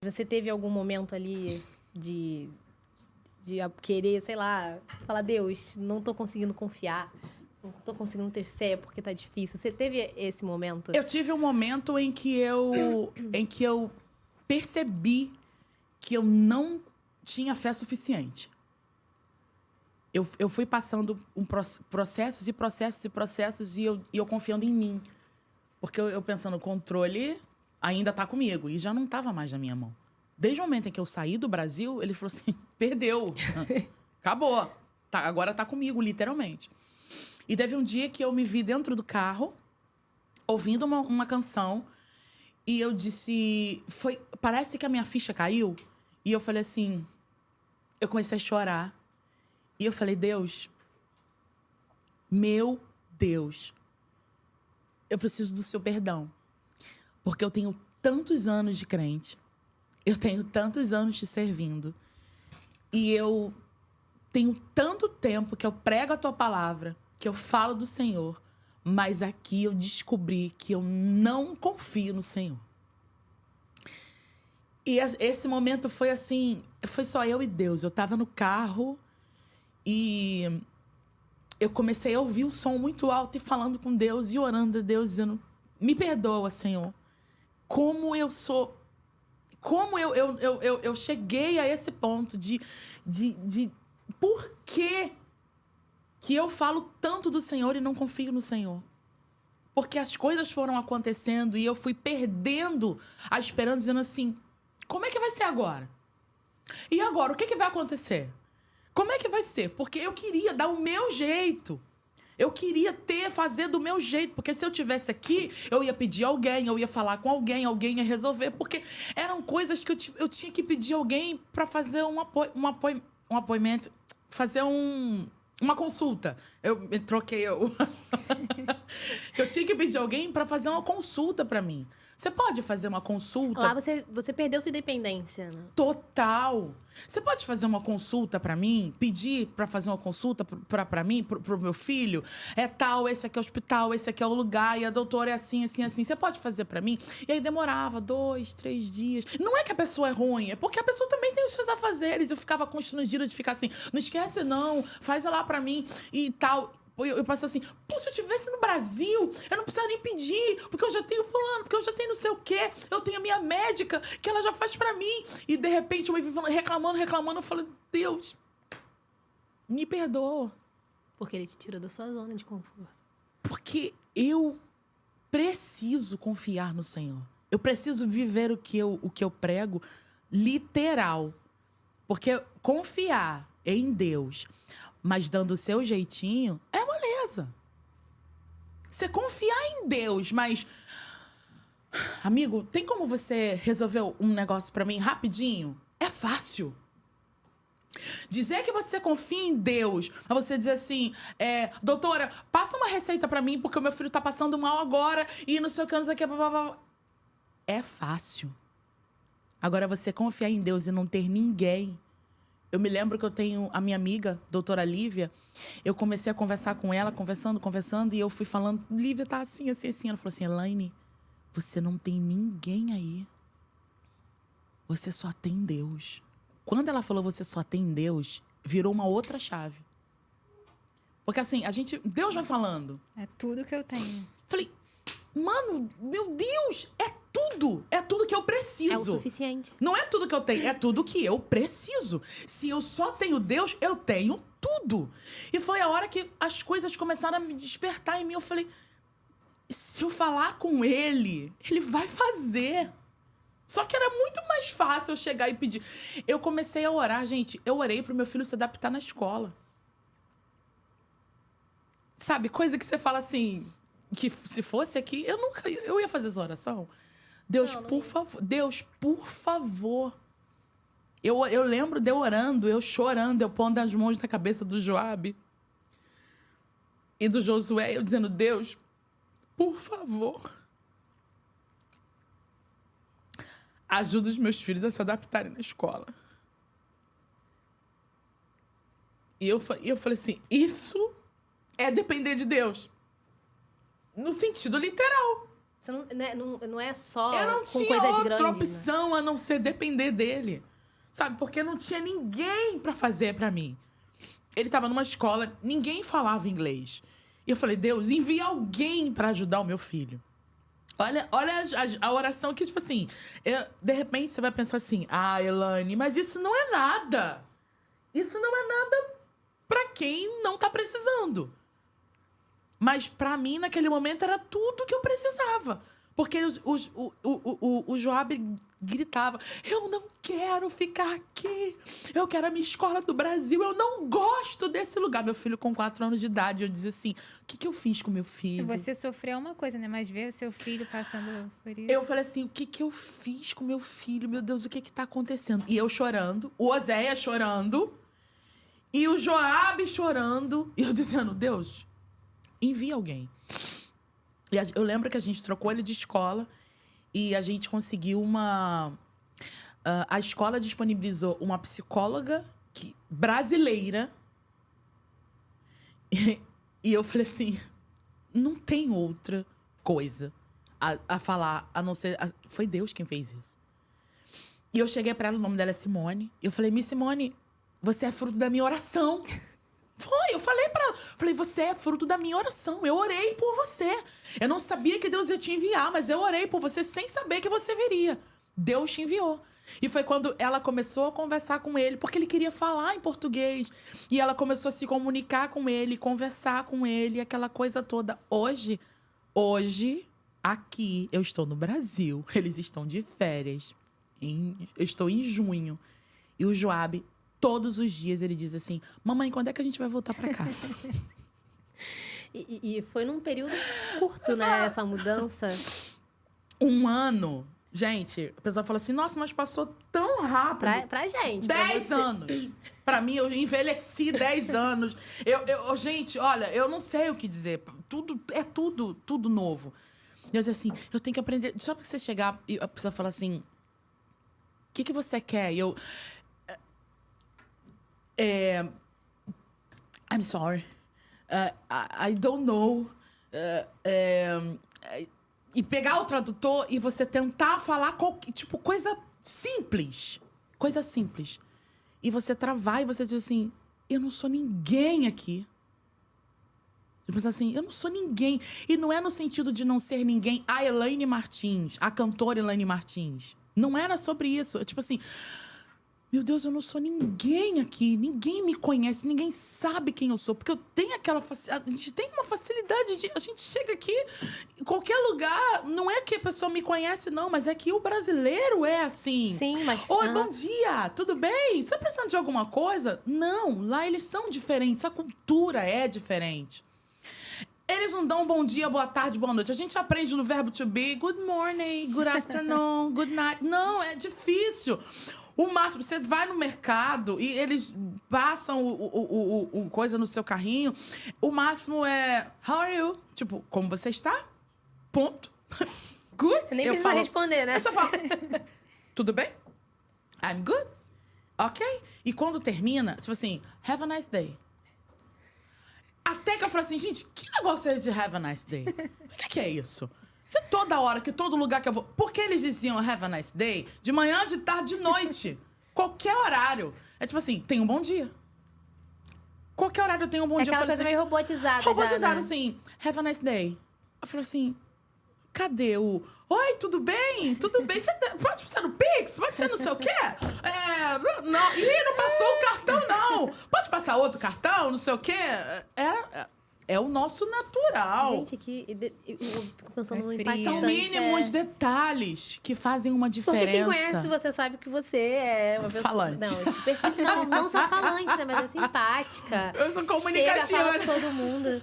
Você teve algum momento ali de querer, sei lá, falar, Deus, não tô conseguindo confiar, não tô conseguindo ter fé porque tá difícil. Você teve esse momento? Eu tive um momento em que eu percebi que eu não tinha fé suficiente. Eu fui passando processos e processos e processos e eu confiando em mim. Porque eu pensando, o controle ainda tá comigo. E já não tava mais na minha mão. Desde o momento em que eu saí do Brasil, ele falou assim, perdeu. Acabou. Tá, agora tá comigo, literalmente. E teve um dia que eu me vi dentro do carro, ouvindo uma canção. E eu disse... Parece que a minha ficha caiu. E eu falei assim... Eu comecei a chorar. E eu falei, Deus... Meu Deus... Eu preciso do seu perdão. Porque eu tenho tantos anos de crente. Eu tenho tantos anos te servindo. E eu tenho tanto tempo que eu prego a tua palavra, que eu falo do Senhor. Mas aqui eu descobri que eu não confio no Senhor. E esse momento foi assim... Foi só eu e Deus. Eu tava no carro e... Eu comecei a ouvir o som muito alto e falando com Deus e orando a Deus, dizendo... Me perdoa, Senhor. Como eu sou... Como eu cheguei a esse ponto de por que eu falo tanto do Senhor e não confio no Senhor? Porque as coisas foram acontecendo e eu fui perdendo a esperança, dizendo assim... Como é que vai ser agora? E agora, o que vai acontecer? Como é que vai ser? Porque eu queria dar o meu jeito. Eu queria fazer do meu jeito. Porque se eu tivesse aqui, eu ia pedir alguém, eu ia falar com alguém ia resolver. Porque eram coisas que eu tinha que pedir alguém para fazer um apoimento, fazer uma consulta. Eu me troquei. Eu tinha que pedir alguém para fazer uma consulta para mim. Você pode fazer uma consulta... Lá você perdeu sua independência, né? Total. Você pode fazer uma consulta pra mim? Pedir pra fazer uma consulta pra mim, pro meu filho? É tal, esse aqui é o hospital, esse aqui é o lugar, e a doutora é assim, assim, assim. Você pode fazer pra mim? E aí demorava 2, 3 dias. Não é que a pessoa é ruim, é porque a pessoa também tem os seus afazeres. Eu ficava constrangida de ficar assim, não esquece não, faz lá pra mim e tal... Eu passo assim, pô, se eu estivesse no Brasil, eu não precisava nem pedir, porque eu já tenho fulano, porque eu já tenho não sei o quê, eu tenho a minha médica, que ela já faz pra mim. E, de repente, eu me vi reclamando, eu falei, Deus, me perdoa. Porque ele te tirou da sua zona de conforto. Porque eu preciso confiar no Senhor. Eu preciso viver o que eu prego literal. Porque confiar em Deus, mas dando o seu jeitinho, é moleza. Você confiar em Deus, mas... Amigo, tem como você resolver um negócio pra mim rapidinho? É fácil. Dizer que você confia em Deus, mas você dizer assim, doutora, passa uma receita pra mim, porque o meu filho tá passando mal agora, e não sei o que, não sei o que, blá, blá, blá. É fácil. Agora, você confiar em Deus e não ter ninguém... Eu me lembro que eu tenho a minha amiga, doutora Lívia. Eu comecei a conversar com ela, conversando, e eu fui falando, Lívia tá assim, assim, assim. Ela falou assim, Elaine, você não tem ninguém aí. Você só tem Deus. Quando ela falou você só tem Deus, virou uma outra chave. Porque assim, Deus vai falando. É tudo que eu tenho. Falei, mano, meu Deus, é tudo que eu preciso. É o suficiente. Não é tudo que eu tenho, é tudo que eu preciso. Se eu só tenho Deus, eu tenho tudo. E foi a hora que as coisas começaram a me despertar em mim. Eu falei, se eu falar com ele vai fazer. Só que era muito mais fácil eu chegar e pedir. Eu comecei a orar, gente. Eu orei pro meu filho se adaptar na escola. Sabe, coisa que você fala assim, que se fosse aqui, eu ia fazer essa oração. Deus, por favor. Deus, por favor. Eu lembro de eu orando, eu chorando, eu pondo as mãos na cabeça do Joabe e do Josué, eu dizendo, Deus, por favor, ajuda os meus filhos a se adaptarem na escola. E eu falei assim, isso é depender de Deus. No sentido literal. Você não é só Eu não com tinha coisas outra grandes, né? opção a não ser depender dele. Sabe? Porque não tinha ninguém pra fazer pra mim. Ele tava numa escola, ninguém falava inglês. E eu falei, Deus, envia alguém pra ajudar o meu filho. Olha a oração que, tipo assim, de repente você vai pensar assim, Elaine, mas isso não é nada. Isso não é nada pra quem não tá precisando. Mas pra mim, naquele momento, era tudo que eu precisava. Porque o Joab gritava, eu não quero ficar aqui. Eu quero a minha escola do Brasil. Eu não gosto desse lugar. Meu filho com 4 anos de idade, eu dizia assim, o que eu fiz com meu filho? Você sofreu uma coisa, né? Mas ver o seu filho passando por isso. Eu falei assim, o que eu fiz com meu filho? Meu Deus, o que tá acontecendo? E eu chorando, o Oséias chorando, e o Joabe chorando. E eu dizendo, Deus, envia alguém. E eu lembro que a gente trocou ele de escola e a gente conseguiu uma... a escola disponibilizou uma psicóloga brasileira. E eu falei assim, não tem outra coisa a falar, a não ser... Foi Deus quem fez isso. E eu cheguei pra ela, o nome dela é Simone. E eu falei, Miss Simone, você é fruto da minha oração. Eu falei pra ela. Falei, você é fruto da minha oração. Eu orei por você. Eu não sabia que Deus ia te enviar, mas eu orei por você sem saber que você viria. Deus te enviou. E foi quando ela começou a conversar com ele, porque ele queria falar em português. E ela começou a se comunicar com ele, conversar com ele, aquela coisa toda. Hoje, aqui, eu estou no Brasil. Eles estão de férias. Eu estou em junho. E o Joabe... Todos os dias ele diz assim, mamãe, quando é que a gente vai voltar pra casa? E foi num período curto, né, essa mudança. 1 ano. Gente, a pessoa fala assim, nossa, mas passou tão rápido. Pra gente. 10 anos. Pra mim, eu envelheci 10 anos. Gente, olha, eu não sei o que dizer. Tudo novo. Eu disse assim, eu tenho que aprender. Só porque você chegar e a pessoa fala assim, o que você quer? E eu... I'm sorry. I don't know. E pegar o tradutor e você tentar falar tipo, coisa simples. Coisa simples. E você travar e você diz assim, eu não sou ninguém aqui. Você pensa assim, eu não sou ninguém. E não é no sentido de não ser ninguém. A Elaine Martins, a cantora Elaine Martins. Não era sobre isso. É tipo assim... Meu Deus, eu não sou ninguém aqui. Ninguém me conhece, ninguém sabe quem eu sou. Porque eu tenho aquela... A gente tem uma facilidade de... A gente chega aqui, em qualquer lugar... Não é que a pessoa me conhece, não. Mas é que o brasileiro é assim. Sim, mas... Oi, bom dia, tudo bem? Você tá precisando de alguma coisa? Não, lá eles são diferentes. A cultura é diferente. Eles não dão bom dia, boa tarde, boa noite. A gente aprende no verbo to be. Good morning, good afternoon, good night. Não, é difícil. O máximo, você vai no mercado e eles passam o coisa no seu carrinho. O máximo é, how are you? Tipo, como você está? Ponto. Good. Eu nem precisa responder, né? Eu só falo, tudo bem? I'm good. Ok? E quando termina, tipo assim, have a nice day. Até que eu falei assim, gente, que negócio é de have a nice day? O que é isso? De toda hora, que todo lugar que eu vou... Por que eles diziam have a nice day? De manhã, de tarde, de noite. Qualquer horário. É tipo assim, tenha um bom dia. Qualquer horário eu tenho um bom dia. Aquela coisa meio robotizada robotizada, já, né? assim, have a nice day. Eu falei assim, cadê o... Oi, tudo bem? Tudo bem? Pode ser no Pix? Pode ser não sei o quê? Não. Ih, não passou o cartão, não. Pode passar outro cartão, não sei o quê? É o nosso natural. Gente, eu fico pensando no frio. impactante. São mínimos detalhes que fazem uma diferença. Porque quem conhece você sabe que você é uma pessoa... Falante. Não, não só falante, né? Mas é simpática. Eu sou comunicativa. Chega, fala com todo mundo.